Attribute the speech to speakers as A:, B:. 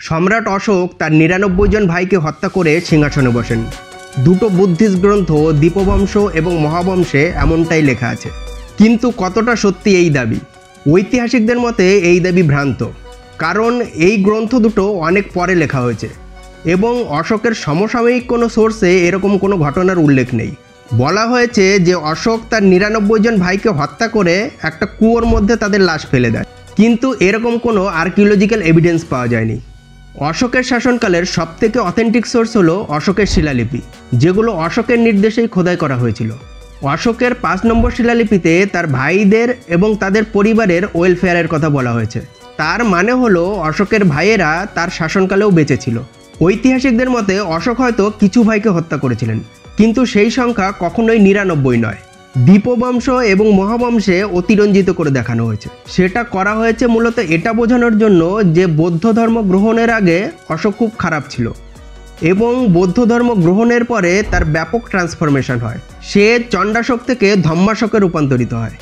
A: সম্রাট অশোক তার ৯৯ জন ভাইকে হত্যা করে সিংহাসনে বসেন। দুটো বুদ্ধিস্ট গ্রন্থ দীপবংশ এবং মহাবংশে এমনটাই লেখা আছে। কিন্তু কতটা সত্যি এই দাবি? ঐতিহাসিকদের মতে এই দাবি ভ্রান্ত, কারণ এই গ্রন্থ দুটো অনেক পরে লেখা হয়েছে এবং অশোকের সমসাময়িক কোনো সোর্সে এরকম কোনো ঘটনার উল্লেখ নেই। বলা হয়েছে যে অশোক তার ৯৯ জন ভাইকে হত্যা করে একটা কুয়োর মধ্যে তাদের লাশ ফেলে দেয়, কিন্তু এরকম কোনো আর্কিওলজিক্যাল এভিডেন্স পাওয়া যায়নি। অশোকের শাসনকালের সবথেকে অথেন্টিক সোর্স হলো অশোকের শিলালিপি, যেগুলো অশোকের নির্দেশেই খোদাই করা হয়েছিল। অশোকের ৫ নম্বর শিলালিপিতে তার ভাইদের এবং তাদের পরিবারের ওয়েলফেয়ারের কথা বলা হয়েছে। তার মানে হলো অশোকের ভাইয়েরা তার শাসনকালেও বেঁচে ছিল। ঐতিহাসিকদের মতে অশোক হয়তো কিছু ভাইকে হত্যা করেছিলেন, কিন্তু সেই সংখ্যা কখনোই ৯৯ নয়। দীপবংশ এবং মহাবংশে অতিরঞ্জিত করে দেখানো হয়েছে। সেটা করা হয়েছে মূলত এটা বোঝানোর জন্য যে বৌদ্ধ ধর্ম গ্রহণের আগে অশোক খুব খারাপ ছিল এবং বৌদ্ধ ধর্ম গ্রহণের পরে তার ব্যাপক ট্রান্সফরমেশন হয়। সে চণ্ডাশোক থেকে ধম্মাশোকে রূপান্তরিত হয়।